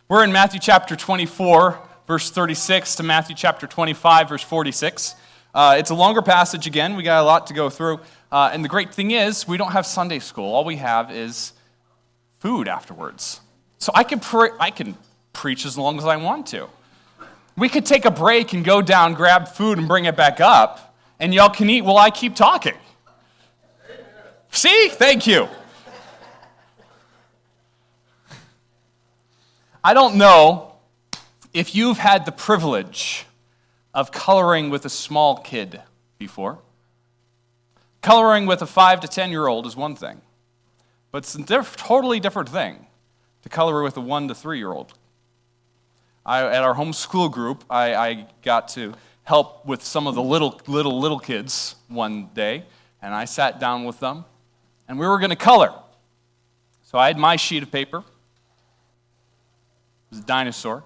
We're in Matthew chapter 24, verse 36 to Matthew chapter 25, verse 46. It's a longer passage again. We got a lot to go through. And the great thing is, we don't have Sunday school. All we have is food afterwards. So I can preach as long as I want to. We could take a break and go down, grab food, and bring it back up, and y'all can eat while I keep talking. See? Thank you. I don't know if you've had the privilege of coloring with a small kid before. Coloring with a 5 to 10-year-old is one thing, but it's a totally different thing to color with a 1 to 3-year-old. At our homeschool group, I got to help with some of the little kids one day, and I sat down with them, and we were going to color. So I had my sheet of paper. It was a dinosaur.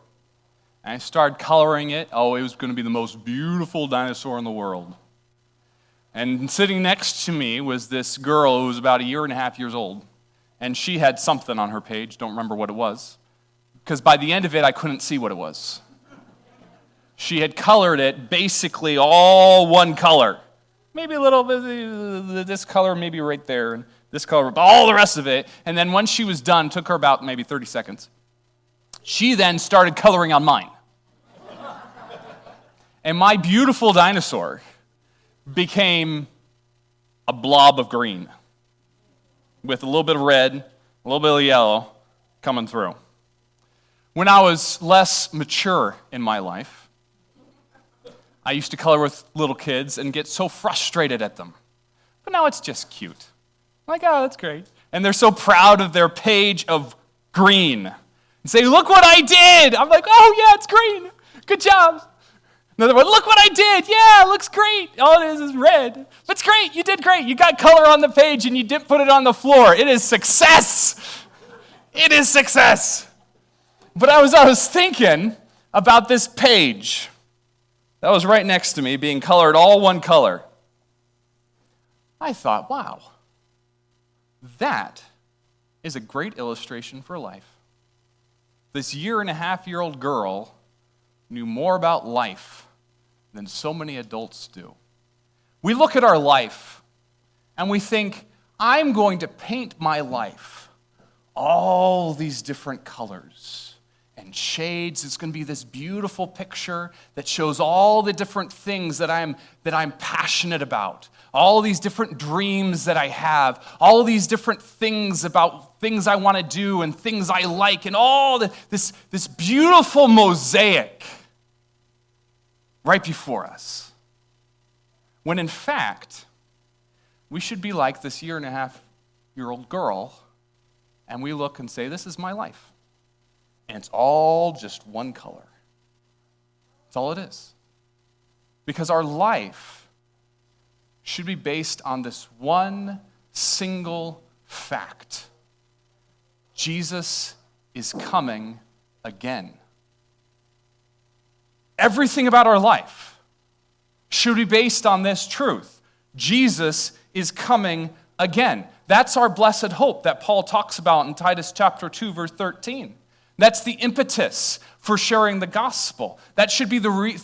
And I started coloring it. Oh, it was going to be the most beautiful dinosaur in the world. And sitting next to me was this girl who was about 1.5 years old. And she had something on her page. Don't remember what it was. Because by the end of it, I couldn't see what it was. She had colored it basically all one color. Maybe a little bit, this color maybe right there, and this color, but all the rest of it. And then once she was done, took her about maybe 30 seconds. She then started coloring on mine. And my beautiful dinosaur became a blob of green with a little bit of red, a little bit of yellow coming through. When I was less mature in my life, I used to color with little kids and get so frustrated at them. But now it's just cute. I'm like, oh, that's great. And they're so proud of their page of green. And say, look what I did. I'm like, oh, yeah, it's green. Good job. Another one, look what I did. Yeah, it looks great. All it is red. But it's great. You did great. You got color on the page and you didn't put it on the floor. It is success. It is success. But I was thinking about this page that was right next to me being colored all one color. I thought, wow, that is a great illustration for life. This 1.5-year-old girl knew more about life than so many adults do. We look at our life and we think, I'm going to paint my life all these different colors and shades. It's going to be this beautiful picture that shows all the different things that I'm passionate about, all these different dreams that I have, all these different things about things I want to do and things I like, and all this beautiful mosaic right before us. When in fact, we should be like this 1.5-year-old girl, and we look and say, this is my life. And it's all just one color. That's all it is. Because our life should be based on this one single fact. Jesus is coming again. Everything about our life should be based on this truth. Jesus is coming again. That's our blessed hope that Paul talks about in Titus chapter 2, verse 13. That's the impetus for sharing the gospel. That should be the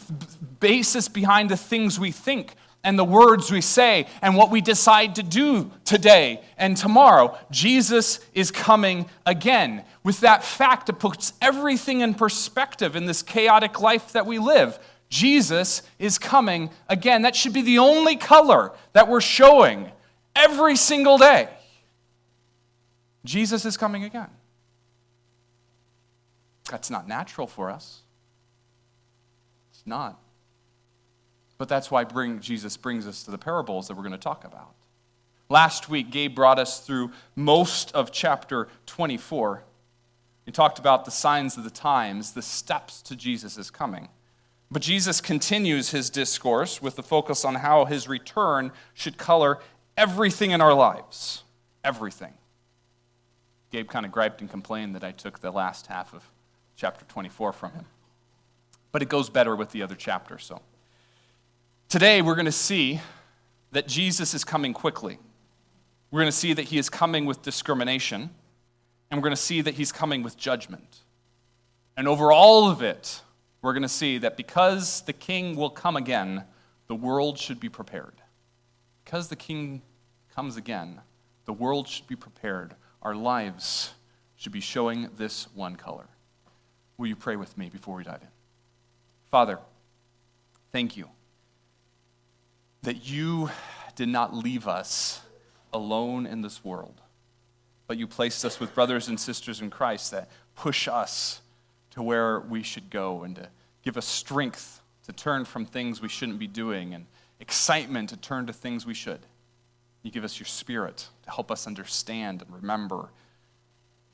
basis behind the things we think and the words we say and what we decide to do today and tomorrow. Jesus is coming again. With that fact, it puts everything in perspective in this chaotic life that we live. Jesus is coming again. That should be the only color that we're showing every single day. Jesus is coming again. That's not natural for us. It's not. But that's why Jesus brings us to the parables that we're going to talk about. Last week, Gabe brought us through most of chapter 24. He talked about the signs of the times, the steps to Jesus' coming. But Jesus continues his discourse with the focus on how his return should color everything in our lives. Everything. Gabe kind of griped and complained that I took the last half of chapter 24 from him. But it goes better with the other chapter, so. Today, we're going to see that Jesus is coming quickly. We're going to see that he is coming with discrimination, and we're going to see that he's coming with judgment. And over all of it, we're going to see that because the King will come again, the world should be prepared. Because the King comes again, the world should be prepared. Our lives should be showing this one color. Will you pray with me before we dive in? Father, thank you that you did not leave us alone in this world, but you placed us with brothers and sisters in Christ that push us to where we should go and to give us strength to turn from things we shouldn't be doing and excitement to turn to things we should. You give us your Spirit to help us understand and remember,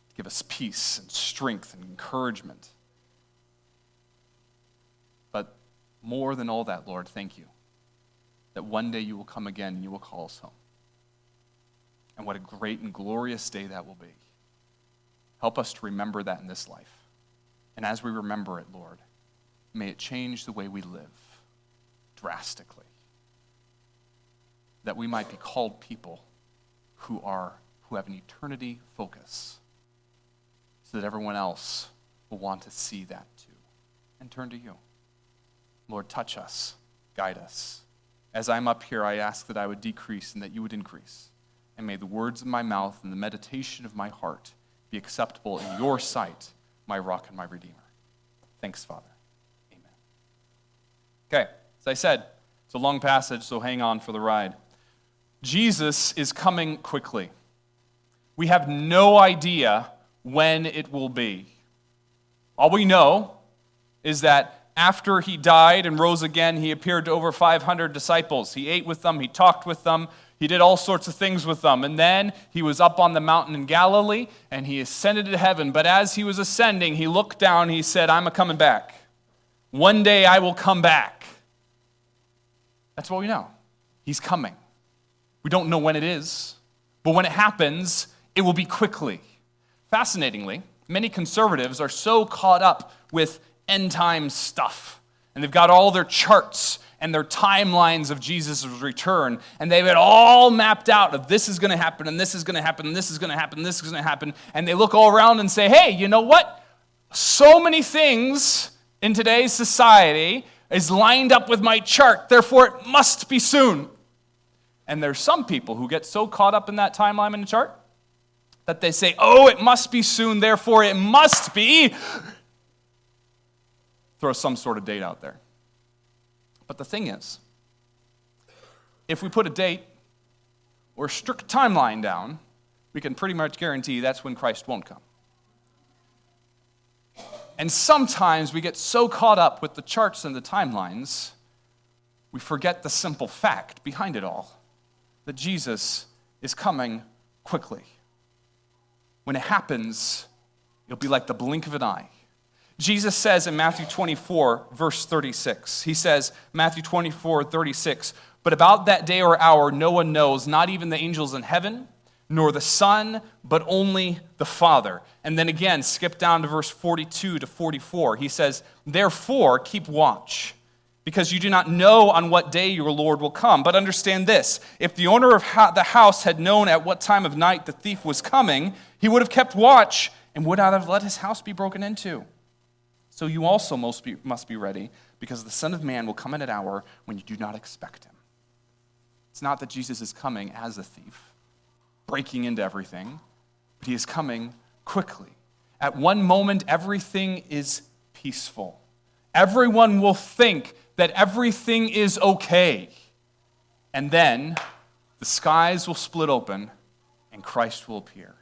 to give us peace and strength and encouragement. But more than all that, Lord, thank you that one day you will come again and you will call us home. And what a great and glorious day that will be. Help us to remember that in this life. And as we remember it, Lord, may it change the way we live drastically. That we might be called people who have an eternity focus, so that everyone else will want to see that too and turn to you. Lord, touch us, guide us. As I'm up here, I ask that I would decrease and that you would increase. And may the words of my mouth and the meditation of my heart be acceptable in your sight, my rock and my redeemer. Thanks, Father. Amen. Okay, as I said, it's a long passage, so hang on for the ride. Jesus is coming quickly. We have no idea when it will be. All we know is that after he died and rose again, he appeared to over 500 disciples. He ate with them, he talked with them, he did all sorts of things with them. And then he was up on the mountain in Galilee, and he ascended to heaven. But as he was ascending, he looked down, he said, I'm a-coming back. One day I will come back. That's what we know. He's coming. We don't know when it is, but when it happens, it will be quickly. Fascinatingly, many conservatives are so caught up with end-time stuff, and they've got all their charts and their timelines of Jesus' return, and they've it all mapped out of this is going to happen, and this is going to happen, and this is going to happen, and this is going to happen, and they look all around and say, hey, you know what? So many things in today's society is lined up with my chart, therefore it must be soon. And there's some people who get so caught up in that timeline in the chart that they say, oh, it must be soon, therefore it must be. Throw some sort of date out there. But the thing is, if we put a date or a strict timeline down, we can pretty much guarantee that's when Christ won't come. And sometimes we get so caught up with the charts and the timelines, we forget the simple fact behind it all, that Jesus is coming quickly. When it happens, it'll be like the blink of an eye. Jesus says in Matthew 24, verse 36, he says, Matthew 24, 36, but about that day or hour no one knows, not even the angels in heaven, nor the Son, but only the Father. And then again, skip down to verse 42 to 44. He says, therefore keep watch, because you do not know on what day your Lord will come. But understand this, if the owner of the house had known at what time of night the thief was coming, he would have kept watch and would not have let his house be broken into. So you also must be ready, because the Son of Man will come in an hour when you do not expect him. It's not that Jesus is coming as a thief, breaking into everything, but he is coming quickly. At one moment, everything is peaceful. Everyone will think that everything is okay. And then the skies will split open and Christ will appear.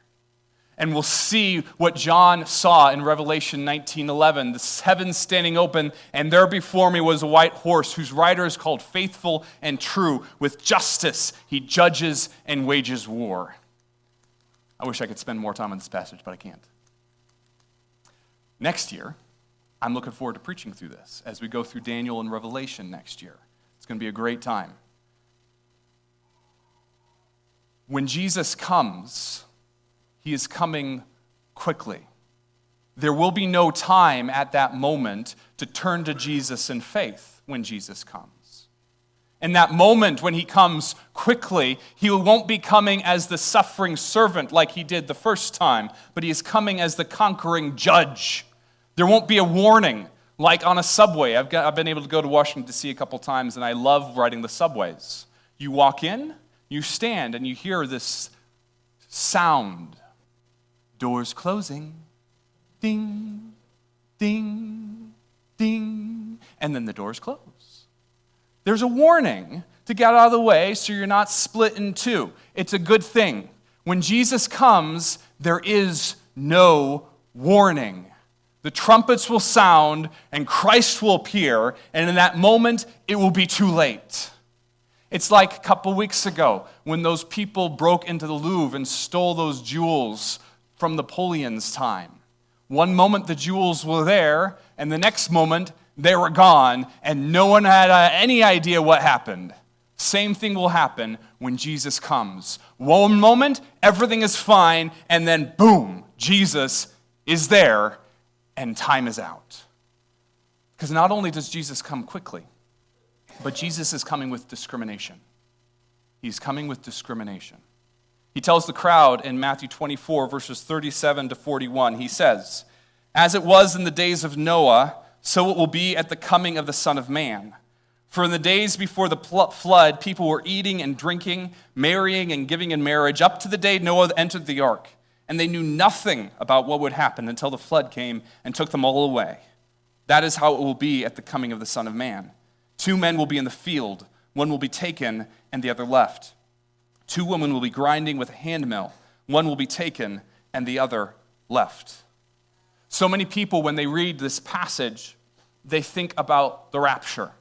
And we'll see what John saw in Revelation 19:11, the heavens standing open, and there before me was a white horse whose rider is called Faithful and True. With justice he judges and wages war. I wish I could spend more time on this passage, but I can't. Next year, I'm looking forward to preaching through this as we go through Daniel and Revelation next year. It's going to be a great time. When Jesus comes, he is coming quickly. There will be no time at that moment to turn to Jesus in faith when Jesus comes. In that moment when he comes quickly, he won't be coming as the suffering servant like he did the first time, but he is coming as the conquering judge, There won't be a warning like on a subway. I've been able to go to Washington, D.C. a couple times, and I love riding the subways. You walk in, you stand, and you hear this sound. Doors closing. Ding, ding, ding. And then the doors close. There's a warning to get out of the way so you're not split in two. It's a good thing. When Jesus comes, there is no warning. The trumpets will sound and Christ will appear, and in that moment, it will be too late. It's like a couple weeks ago when those people broke into the Louvre and stole those jewels from Napoleon's time. One moment the jewels were there, and the next moment they were gone, and no one had any idea what happened. Same thing will happen when Jesus comes. One moment, everything is fine, and then boom, Jesus is there, and time is out. Because not only does Jesus come quickly, but Jesus is coming with discrimination. He's coming with discrimination. He tells the crowd in Matthew 24, verses 37 to 41, he says, "As it was in the days of Noah, so it will be at the coming of the Son of Man. For in the days before the flood, people were eating and drinking, marrying and giving in marriage, up to the day Noah entered the ark. And they knew nothing about what would happen until the flood came and took them all away. That is how it will be at the coming of the Son of Man. 2 men will be in the field, one will be taken and the other left. 2 women will be grinding with a handmill, one will be taken and the other left." So many people, when they read this passage, they think about the rapture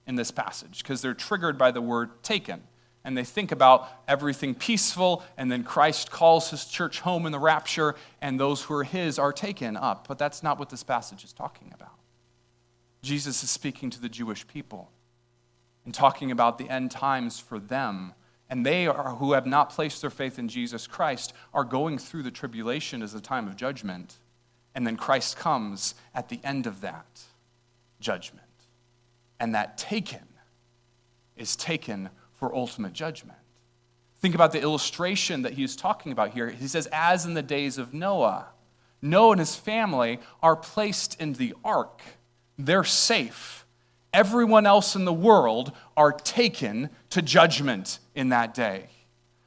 in this passage because they're triggered by the word taken. And they think about everything peaceful, and then Christ calls his church home in the rapture, and those who are his are taken up. But that's not what this passage is talking about. Jesus is speaking to the Jewish people and talking about the end times for them. And they who have not placed their faith in Jesus Christ are going through the tribulation as a time of judgment. And then Christ comes at the end of that judgment. And that taken is taken for ultimate judgment. Think about the illustration that he's talking about here. He says, as in the days of Noah. Noah and his family are placed in the ark. They're safe. Everyone else in the world are taken to judgment in that day.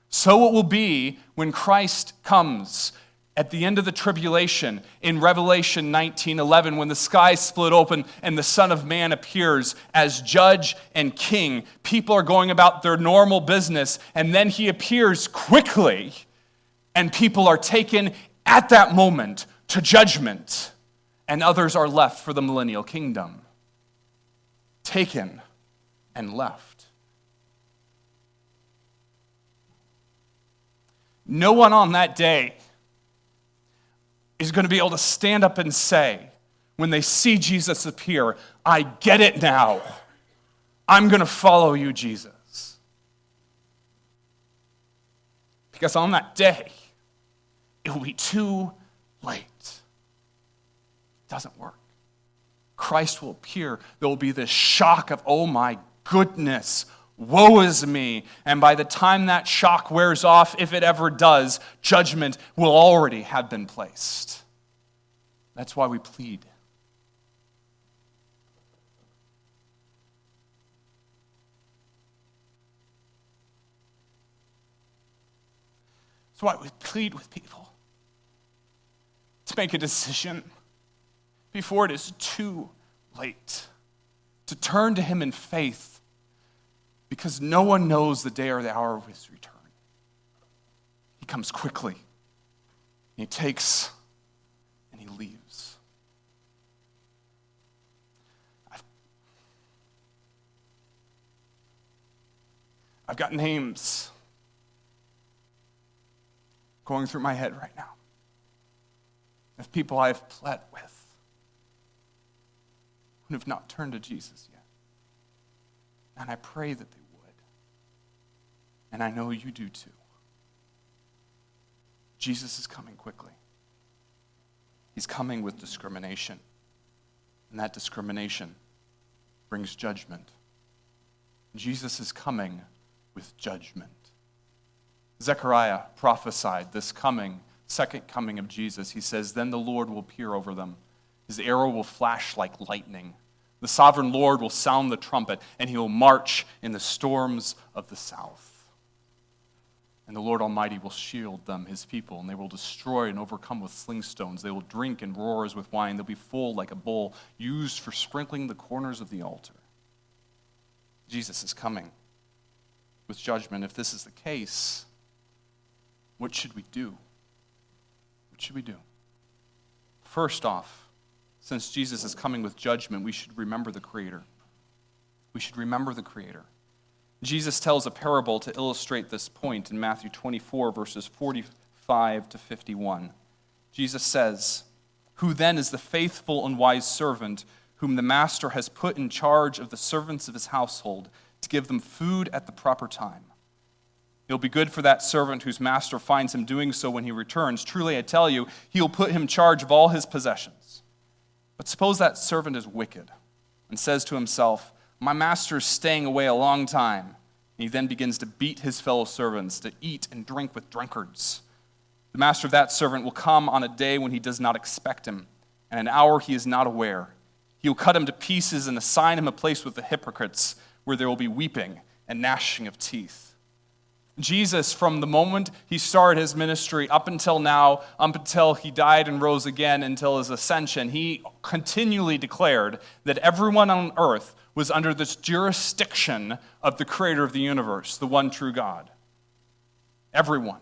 So it will be when Christ comes at the end of the tribulation in Revelation 19:11, when the sky split open and the Son of Man appears as judge and king. People are going about their normal business, and then he appears quickly, and people are taken at that moment to judgment, and others are left for the millennial kingdom. Taken and left. No one on that day is going to be able to stand up and say, when they see Jesus appear, I get it now. I'm going to follow you, Jesus. Because on that day, it will be too late. It doesn't work. Christ will appear. There will be this shock of, oh my goodness, woe is me. And by the time that shock wears off, if it ever does, judgment will already have been placed. That's why we plead. That's why we plead with people to make a decision before it is too late, to turn to him in faith, because no one knows the day or the hour of his return. He comes quickly. He takes and he leaves. I've got names going through my head right now of people I've pled with who have not turned to Jesus yet. And I pray that they would. And I know you do too. Jesus is coming quickly. He's coming with discrimination. And that discrimination brings judgment. Jesus is coming with judgment. Zechariah prophesied this second coming of Jesus. He says, then the Lord will appear over them. His arrow will flash like lightning. The sovereign Lord will sound the trumpet, and he will march in the storms of the south. And the Lord Almighty will shield them, his people, and they will destroy and overcome with sling stones. They will drink in roars with wine. They'll be full like a bowl used for sprinkling the corners of the altar. Jesus is coming with judgment. If this is the case, what should we do? What should we do? First off, since Jesus is coming with judgment, we should remember the Creator. We should remember the Creator. Jesus tells a parable to illustrate this point in Matthew 24, verses 45 to 51. Jesus says, "Who then is the faithful and wise servant whom the master has put in charge of the servants of his household to give them food at the proper time? It'll be good for that servant whose master finds him doing so when he returns. Truly, I tell you, he will put him in charge of all his possessions. But suppose that servant is wicked and says to himself, 'My master is staying away a long time.' And he then begins to beat his fellow servants, to eat and drink with drunkards. The master of that servant will come on a day when he does not expect him, and an hour he is not aware. He will cut him to pieces and assign him a place with the hypocrites, where there will be weeping and gnashing of teeth." Jesus, from the moment he started his ministry up until now, up until he died and rose again, until his ascension, he continually declared that everyone on earth was under this jurisdiction of the creator of the universe, the one true God. Everyone.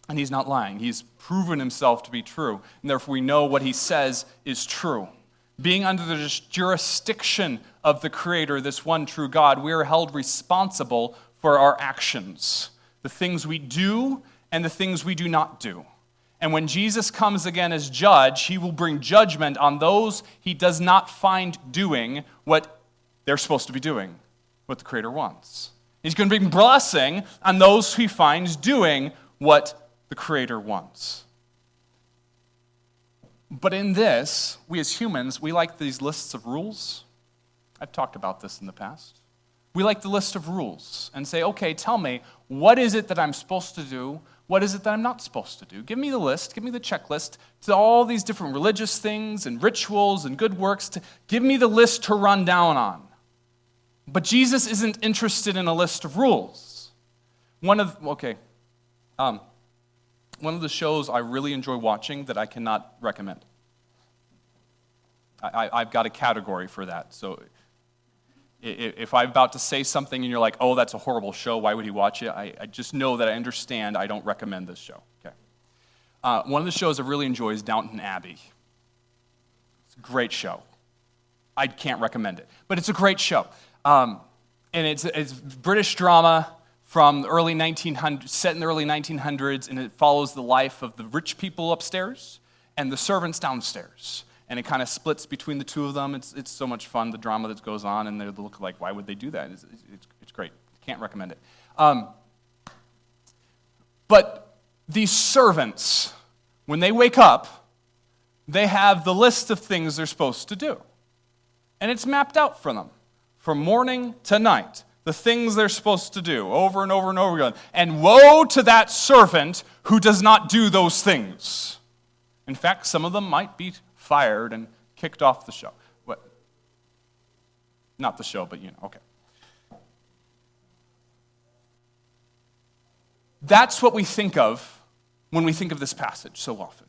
And he's not lying. He's proven himself to be true, and therefore we know what he says is true. Being under the jurisdiction of the creator, this one true God, we are held responsible for our actions, the things we do and the things we do not do. And when Jesus comes again as judge, he will bring judgment on those he does not find doing what they're supposed to be doing, what the Creator wants. He's going to bring blessing on those he finds doing what the Creator wants. But in this, we as humans, we like these lists of rules. I've talked about this in the past. We like the list of rules and say, okay, tell me, what is it that I'm supposed to do? What is it that I'm not supposed to do? Give me the list, give me the checklist to all these different religious things and rituals and good works. Give me the list to run down on. But Jesus isn't interested in a list of rules. One of the shows I really enjoy watching that I cannot recommend. I've got a category for that, so if I'm about to say something and you're like, oh, that's a horrible show, why would he watch it? I just know that I understand I don't recommend this show. Okay. One of the shows I really enjoy is Downton Abbey. It's a great show. I can't recommend it, but it's a great show. And it's British drama from the early 1900s, set in the early 1900s, and it follows the life of the rich people upstairs and the servants downstairs. And it kind of splits between the two of them. It's so much fun, the drama that goes on, and they look like, why would they do that? It's great. Can't recommend it. But these servants, when they wake up, they have the list of things they're supposed to do. And it's mapped out for them, from morning to night, the things they're supposed to do, over and over and over again. And woe to that servant who does not do those things. In fact, some of them might be fired and kicked off the show. What? Not the show, but okay. That's what we think of when we think of this passage so often.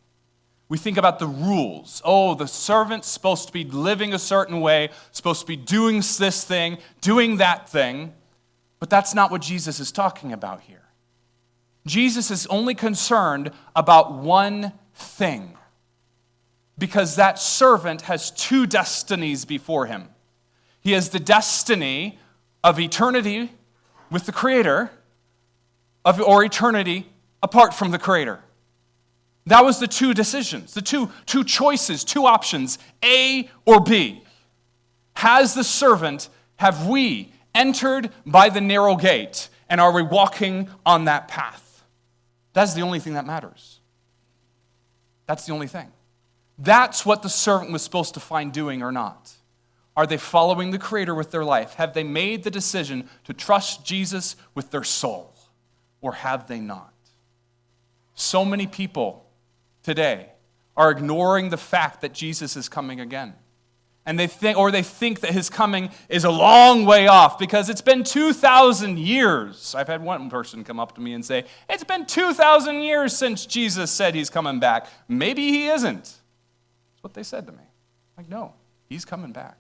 We think about the rules. Oh, the servant's supposed to be living a certain way, supposed to be doing this thing, doing that thing. But that's not what Jesus is talking about here. Jesus is only concerned about one thing. Because that servant has two destinies before him. He has the destiny of eternity with the Creator, or eternity apart from the Creator. That was the two decisions, the two choices, two options, A or B. Have we entered by the narrow gate, and are we walking on that path? That's the only thing that matters. That's the only thing. That's what the servant was supposed to find doing or not. Are they following the Creator with their life? Have they made the decision to trust Jesus with their soul? Or have they not? So many people today are ignoring the fact that Jesus is coming again. And they think that his coming is a long way off because it's been 2,000 years. I've had one person come up to me and say, it's been 2,000 years since Jesus said he's coming back. Maybe he isn't. That's what they said to me. Like, no, he's coming back.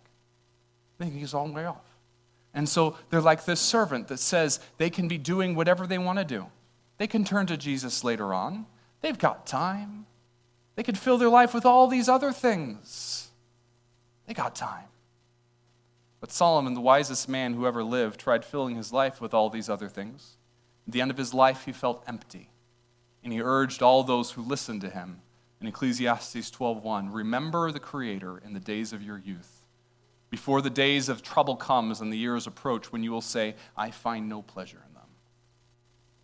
They think he's a long way off. And so they're like this servant that says they can be doing whatever they want to do. They can turn to Jesus later on. They've got time. They could fill their life with all these other things. They got time. But Solomon, the wisest man who ever lived, tried filling his life with all these other things. At the end of his life, he felt empty. And he urged all those who listened to him in Ecclesiastes 12:1, remember the Creator in the days of your youth, before the days of trouble comes and the years approach when you will say, I find no pleasure in them.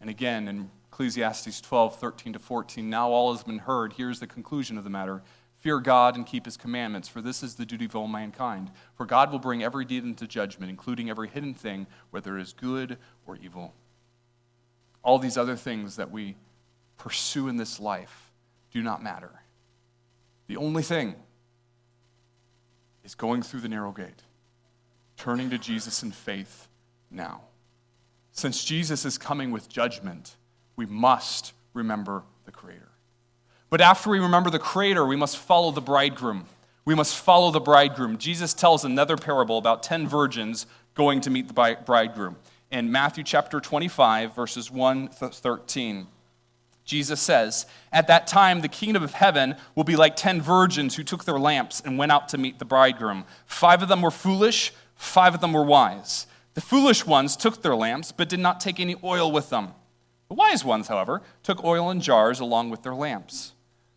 And again, in Ecclesiastes 12:13-14, now all has been heard. Here's the conclusion of the matter. Fear God and keep his commandments, for this is the duty of all mankind. For God will bring every deed into judgment, including every hidden thing, whether it is good or evil. All these other things that we pursue in this life do not matter. The only thing is going through the narrow gate, turning to Jesus in faith now. Since Jesus is coming with judgment, we must remember the Creator. But after we remember the Creator, we must follow the bridegroom. We must follow the bridegroom. Jesus tells another parable about 10 virgins going to meet the bridegroom. In Matthew chapter 25, verses 1-13, Jesus says, at that time the kingdom of heaven will be like 10 virgins who took their lamps and went out to meet the bridegroom. 5 of them were foolish, 5 of them were wise. The foolish ones took their lamps, but did not take any oil with them. The wise ones, however, took oil in jars along with their lamps.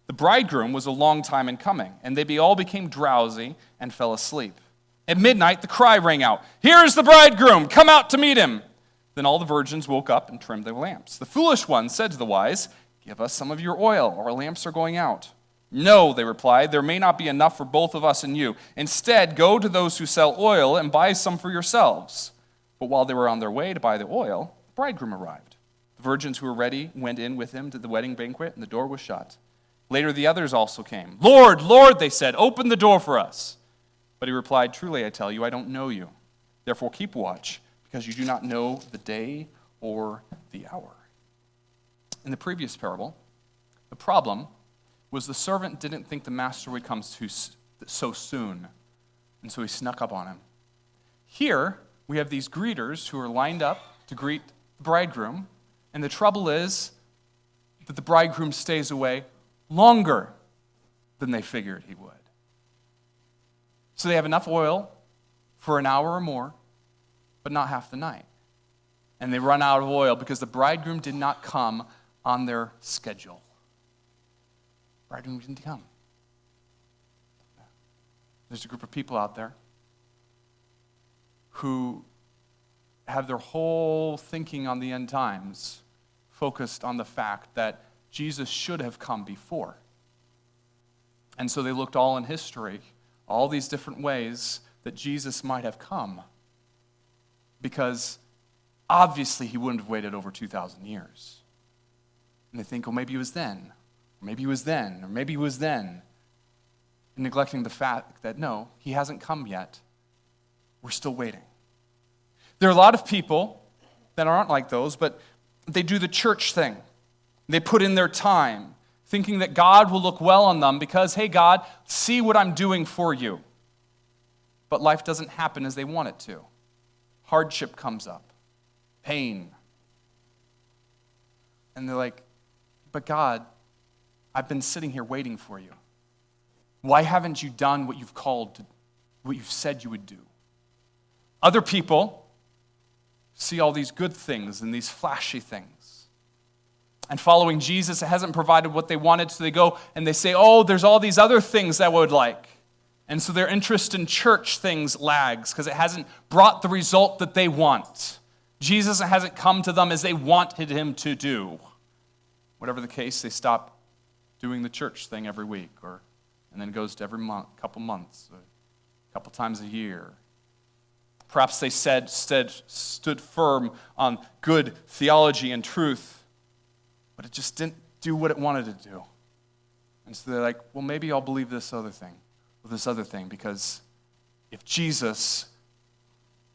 The bridegroom was a long time in coming, and they all became drowsy and fell asleep. At midnight, the cry rang out, here is the bridegroom, come out to meet him. Then all the virgins woke up and trimmed their lamps. The foolish ones said to the wise, give us some of your oil, our lamps are going out. No, they replied, there may not be enough for both of us and you. Instead, go to those who sell oil and buy some for yourselves. But while they were on their way to buy the oil, the bridegroom arrived. The virgins who were ready went in with him to the wedding banquet, and the door was shut. Later the others also came. Lord, Lord, they said, open the door for us. But he replied, truly I tell you, I don't know you. Therefore keep watch, because you do not know the day or the hour. In the previous parable, the problem was the servant didn't think the master would come so soon, and so he snuck up on him. Here, we have these greeters who are lined up to greet the bridegroom, and the trouble is that the bridegroom stays away longer than they figured he would. So they have enough oil for an hour or more, but not half the night. And they run out of oil because the bridegroom did not come on their schedule. The bridegroom didn't come. There's a group of people out there who have their whole thinking on the end times focused on the fact that Jesus should have come before. And so they looked all in history, all these different ways that Jesus might have come, because obviously he wouldn't have waited over 2,000 years. And they think, oh, maybe he was then, or maybe he was then, or maybe he was then, and neglecting the fact that no, he hasn't come yet. We're still waiting. There are a lot of people that aren't like those, but they do the church thing. They put in their time, thinking that God will look well on them because, hey, God, see what I'm doing for you. But life doesn't happen as they want it to. Hardship comes up, pain. And they're like, but God, I've been sitting here waiting for you. Why haven't you done what what you've said you would do? Other people see all these good things and these flashy things. And following Jesus, it hasn't provided what they wanted, so they go and they say, oh, there's all these other things that I would like. And so their interest in church things lags because it hasn't brought the result that they want. Jesus hasn't come to them as they wanted him to do. Whatever the case, they stop doing the church thing every week, and then it goes to every month, couple months, a couple times a year. Perhaps they stood firm on good theology and truth, but it just didn't do what it wanted to do. And so they're like, well, maybe I'll believe this other thing, because if Jesus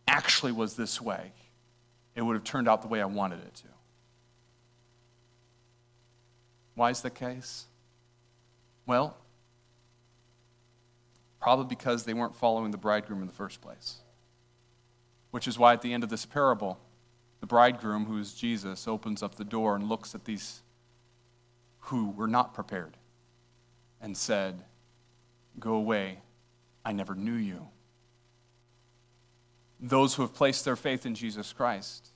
actually was this way, it would have turned out the way I wanted it to. Why is that case? Well, probably because they weren't following the bridegroom in the first place. Which is why at the end of this parable, the bridegroom, who is Jesus, opens up the door and looks at these who were not prepared and said, "Go away, I never knew you." Those who have placed their faith in Jesus Christ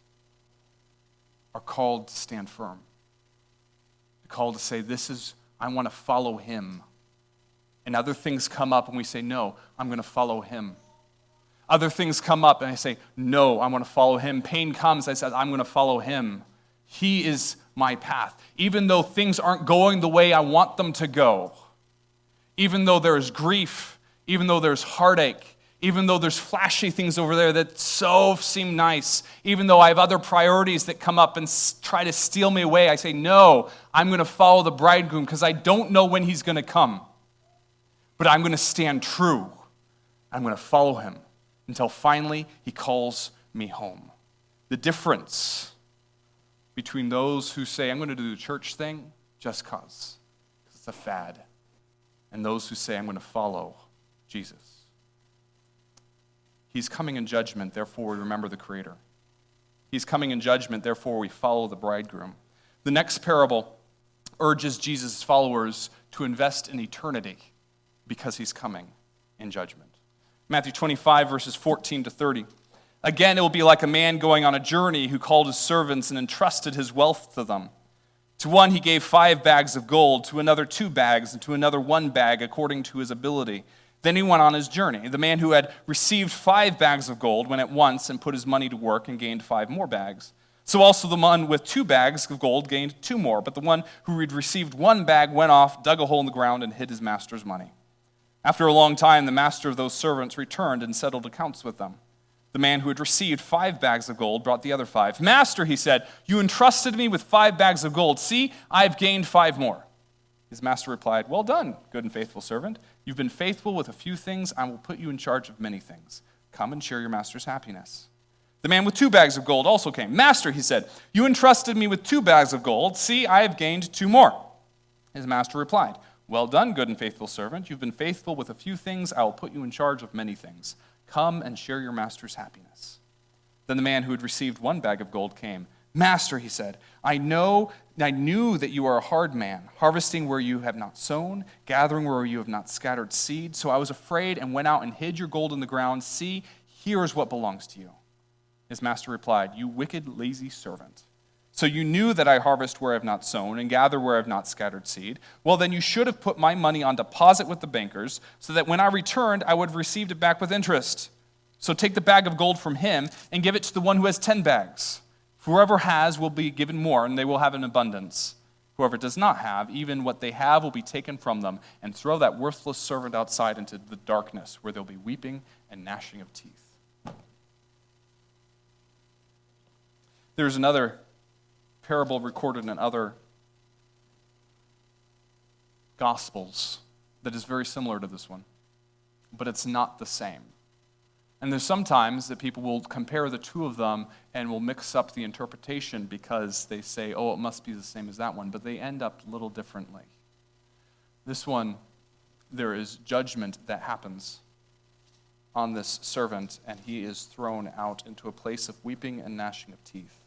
are called to stand firm. They're called to say, I want to follow him. And other things come up and we say, no, I'm going to follow him. Other things come up and I say, no, I'm going to follow him. Pain comes, I said, I'm going to follow him. He is my path. Even though things aren't going the way I want them to go, even though there's grief, even though there's heartache, even though there's flashy things over there that so seem nice, even though I have other priorities that come up and try to steal me away, I say, no, I'm going to follow the bridegroom because I don't know when he's going to come. But I'm going to stand true. I'm going to follow him until finally he calls me home. The difference between those who say, I'm going to do the church thing just because it's a fad, and those who say, I'm going to follow Jesus. He's coming in judgment, therefore we remember the Creator. He's coming in judgment, therefore we follow the bridegroom. The next parable urges Jesus' followers to invest in eternity because he's coming in judgment. Matthew 25, verses 14 to 30. Again, it will be like a man going on a journey who called his servants and entrusted his wealth to them. To one he gave 5 bags of gold, to another 2 bags, and to another 1 bag according to his ability. Then he went on his journey. The man who had received 5 bags of gold went at once and put his money to work and gained 5 more bags. So also the one with 2 bags of gold gained 2 more. But the one who had received 1 bag went off, dug a hole in the ground, and hid his master's money. After a long time, the master of those servants returned and settled accounts with them. The man who had received 5 bags of gold brought the other 5. Master, he said, you entrusted me with 5 bags of gold. See, I have gained 5 more. His master replied, well done, good and faithful servant. You've been faithful with a few things. I will put you in charge of many things. Come and share your master's happiness. The man with 2 bags of gold also came. Master, he said, you entrusted me with 2 bags of gold. See, I have gained 2 more. His master replied, well done, good and faithful servant. You've been faithful with a few things. I will put you in charge of many things. Come and share your master's happiness. Then the man who had received 1 bag of gold came. Master, he said, I knew that you are a hard man, harvesting where you have not sown, gathering where you have not scattered seed. So I was afraid and went out and hid your gold in the ground. See, here is what belongs to you. His master replied, you wicked, lazy servant. So you knew that I harvest where I have not sown and gather where I have not scattered seed. Well, then you should have put my money on deposit with the bankers, so that when I returned, I would have received it back with interest. So take the bag of gold from him and give it to the one who has 10 bags. Whoever has will be given more, and they will have an abundance. Whoever does not have, even what they have will be taken from them, and throw that worthless servant outside into the darkness, where there will be weeping and gnashing of teeth. There's another parable recorded in other Gospels that is very similar to this one, but it's not the same. And there's sometimes that people will compare the two of them and will mix up the interpretation because they say, oh, it must be the same as that one, but they end up a little differently. This one, there is judgment that happens on this servant, and he is thrown out into a place of weeping and gnashing of teeth.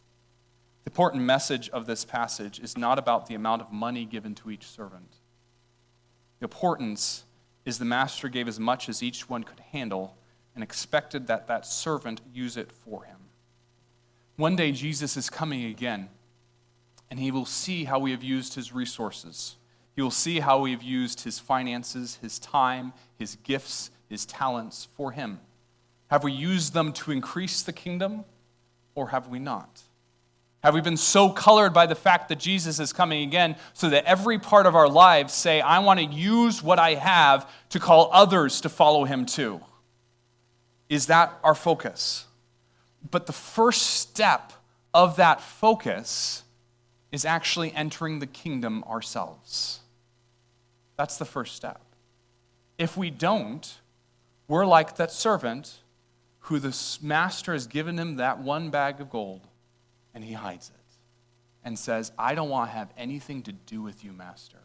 The important message of this passage is not about the amount of money given to each servant. The importance is the master gave as much as each one could handle and expected that that servant use it for him. One day Jesus is coming again, and he will see how we have used his resources. He will see how we have used his finances, his time, his gifts, his talents for him. Have we used them to increase the kingdom, or have we not? Have we been so colored by the fact that Jesus is coming again so that every part of our lives say, I want to use what I have to call others to follow him too? Is that our focus? But the first step of that focus is actually entering the kingdom ourselves. That's the first step. If we don't, we're like that servant who the master has given him that one bag of gold, and he hides it and says, I don't want to have anything to do with you, master.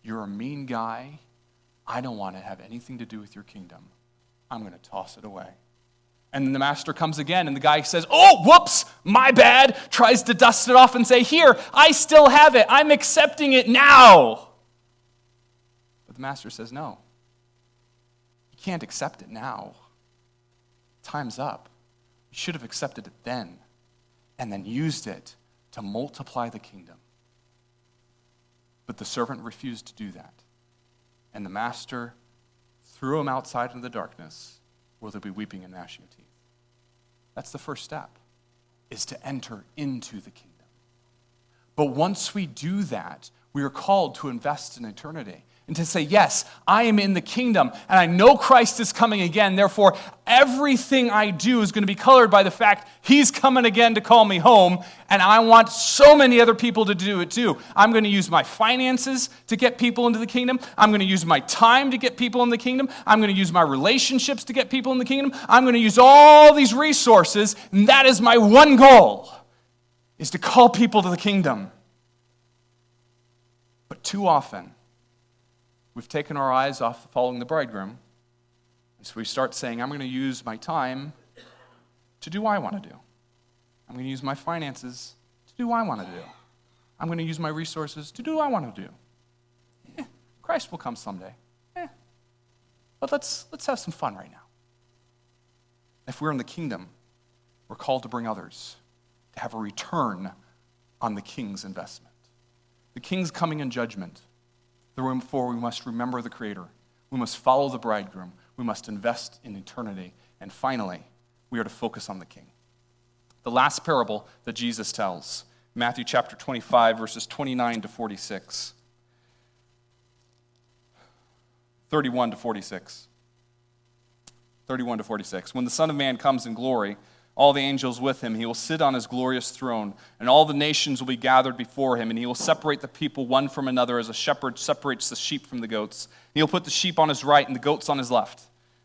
You're a mean guy. I don't want to have anything to do with your kingdom. I'm going to toss it away. And then the master comes again, and the guy says, oh, whoops, my bad, tries to dust it off and say, here, I still have it. I'm accepting it now. But the master says, no, you can't accept it now. Time's up. You should have accepted it then, and then used it to multiply the kingdom. But the servant refused to do that. And the master threw him outside into the darkness where there'll be weeping and gnashing of teeth. That's the first step, is to enter into the kingdom. But once we do that, we are called to invest in eternity and to say, yes, I am in the kingdom and I know Christ is coming again. Therefore, everything I do is going to be colored by the fact he's coming again to call me home, and I want so many other people to do it too. I'm going to use my finances to get people into the kingdom. I'm going to use my time to get people in the kingdom. I'm going to use my relationships to get people in the kingdom. I'm going to use all these resources, and that is my one goal, is to call people to the kingdom. But too often, we've taken our eyes off following the bridegroom, and so we start saying, I'm going to use my time to do what I want to do. I'm going to use my finances to do what I want to do. I'm going to use my resources to do what I want to do. Christ will come someday. But let's have some fun right now. If we're in the kingdom, we're called to bring others, to have a return on the king's investment. The king's coming in judgment. Therefore, we must remember the Creator. We must follow the bridegroom. We must invest in eternity. And finally, we are to focus on the king. The last parable that Jesus tells, Matthew chapter 25, verses 29 to 46. 31 to 46. 31 to 46. When the Son of Man comes in glory, all the angels with him, he will sit on his glorious throne, and all the nations will be gathered before him, and he will separate the people one from another as a shepherd separates the sheep from the goats. He will put the sheep on his right and the goats on his left.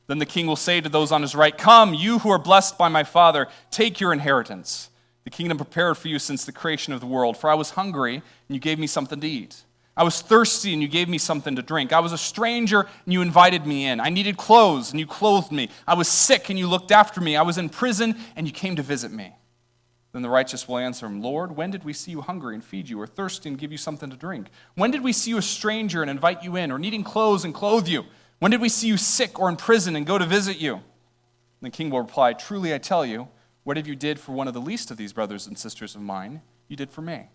Then the king will say to those on his right, come, you who are blessed by my Father, take your inheritance, the kingdom prepared for you since the creation of the world. For I was hungry, and you gave me something to eat. I was thirsty, and you gave me something to drink. I was a stranger, and you invited me in. I needed clothes, and you clothed me. I was sick, and you looked after me. I was in prison, and you came to visit me. Then the righteous will answer him, Lord, when did we see you hungry and feed you, or thirsty and give you something to drink? When did we see you a stranger and invite you in, or needing clothes and clothe you? When did we see you sick or in prison and go to visit you? And the king will reply, truly I tell you, whatever you did for one of the least of these brothers and sisters of mine, you did for me.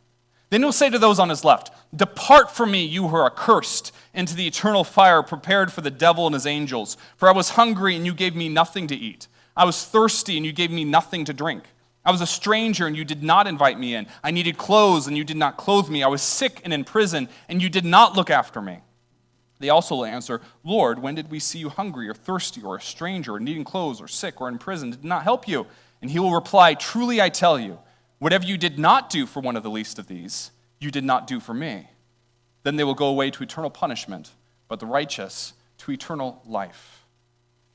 Then he'll say to those on his left, depart from me, you who are accursed, into the eternal fire prepared for the devil and his angels. For I was hungry, and you gave me nothing to eat. I was thirsty, and you gave me nothing to drink. I was a stranger, and you did not invite me in. I needed clothes, and you did not clothe me. I was sick and in prison, and you did not look after me. They also will answer, Lord, when did we see you hungry or thirsty or a stranger or needing clothes or sick or in prison, did not help you? And he will reply, truly I tell you, whatever you did not do for one of the least of these, you did not do for me. Then they will go away to eternal punishment, but the righteous to eternal life.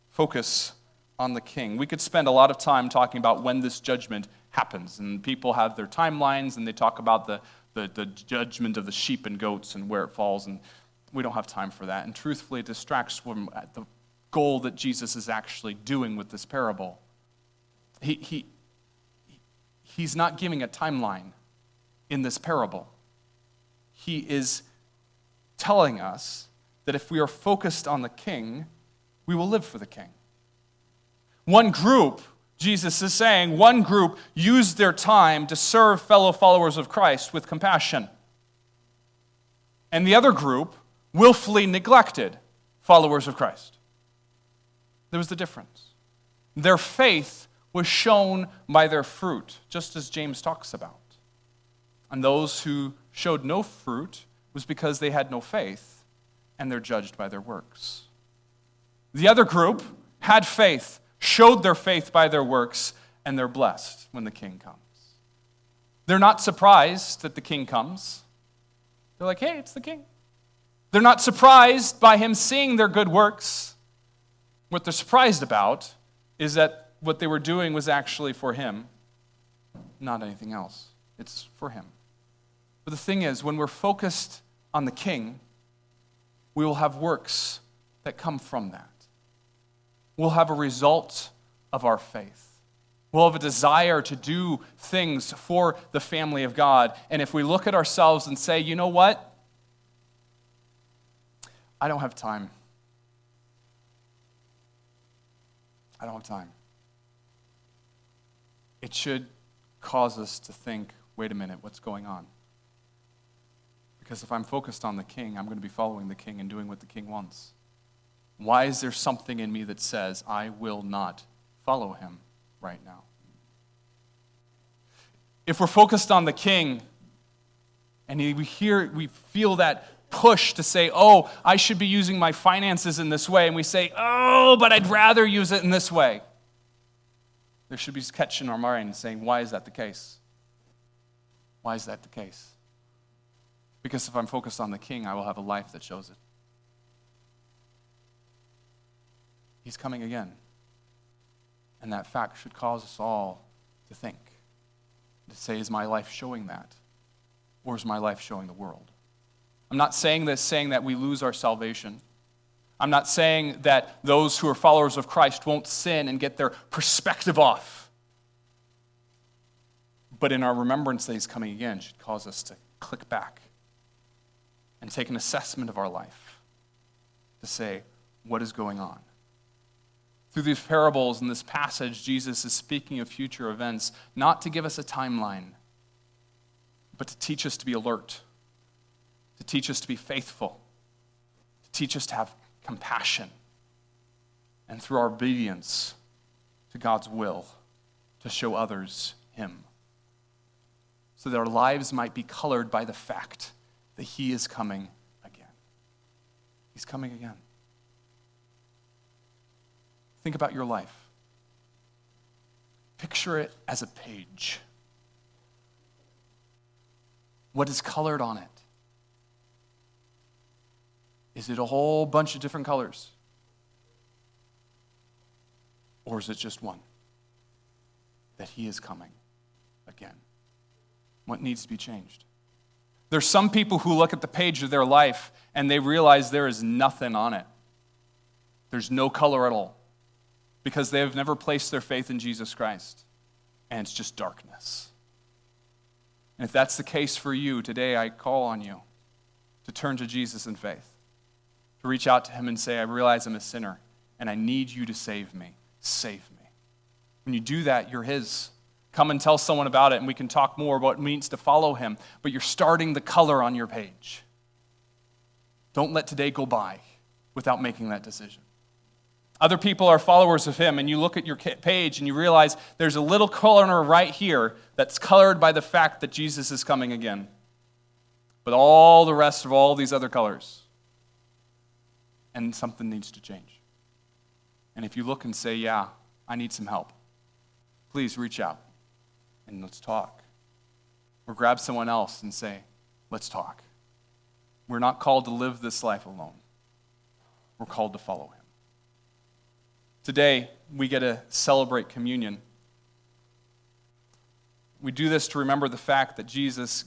Focus on the king. We could spend a lot of time talking about when this judgment happens, and people have their timelines, and they talk about the judgment of the sheep and goats and where it falls, and we don't have time for that. And truthfully, it distracts from the goal that Jesus is actually doing with this parable. He's not giving a timeline in this parable. He is telling us that if we are focused on the king, we will live for the king. One group, Jesus is saying, one group used their time to serve fellow followers of Christ with compassion. And the other group willfully neglected followers of Christ. There was the difference. Their faith was shown by their fruit, just as James talks about. And those who showed no fruit was because they had no faith, and they're judged by their works. The other group had faith, showed their faith by their works, and they're blessed when the king comes. They're not surprised that the king comes. They're like, hey, it's the king. They're not surprised by him seeing their good works. What they're surprised about is that what they were doing was actually for him, not anything else. It's for him. But the thing is, when we're focused on the King, we will have works that come from that. We'll have a result of our faith. We'll have a desire to do things for the family of God. And if we look at ourselves and say, you know what? I don't have time. I don't have time. It should cause us to think, wait a minute, what's going on? Because if I'm focused on the King, I'm going to be following the King and doing what the King wants. Why is there something in me that says I will not follow him right now? If we're focused on the King and we feel that push to say, oh, I should be using my finances in this way, and we say, oh, but I'd rather use it in this way, there should be a catch in our mind saying, why is that the case? Why is that the case? Because if I'm focused on the King, I will have a life that shows it. He's coming again. And that fact should cause us all to think, to say, is my life showing that? Or is my life showing the world? I'm not saying that we lose our salvation. I'm not saying that those who are followers of Christ won't sin and get their perspective off. But in our remembrance that he's coming again should cause us to click back and take an assessment of our life to say, what is going on? Through these parables in this passage, Jesus is speaking of future events, not to give us a timeline, but to teach us to be alert, to teach us to be faithful, to teach us to have compassion, and through our obedience to God's will, to show others him, so that our lives might be colored by the fact that he is coming again. He's coming again. Think about your life. Picture it as a page. What is colored on it? Is it a whole bunch of different colors? Or is it just one? That he is coming again. What needs to be changed? There's some people who look at the page of their life and they realize there is nothing on it. There's no color at all. Because they have never placed their faith in Jesus Christ. And it's just darkness. And if that's the case for you, today I call on you to turn to Jesus in faith. To reach out to him and say, I realize I'm a sinner and I need you to save me. Save me. When you do that, you're his. Come and tell someone about it and we can talk more about what it means to follow him. But you're starting the color on your page. Don't let today go by without making that decision. Other people are followers of him, and you look at your page and you realize there's a little corner right here that's colored by the fact that Jesus is coming again. But all the rest of all these other colors. And something needs to change. And if you look and say, yeah, I need some help, please reach out and let's talk. Or grab someone else and say, let's talk. We're not called to live this life alone. We're called to follow him. Today, we get to celebrate communion. We do this to remember the fact that Jesus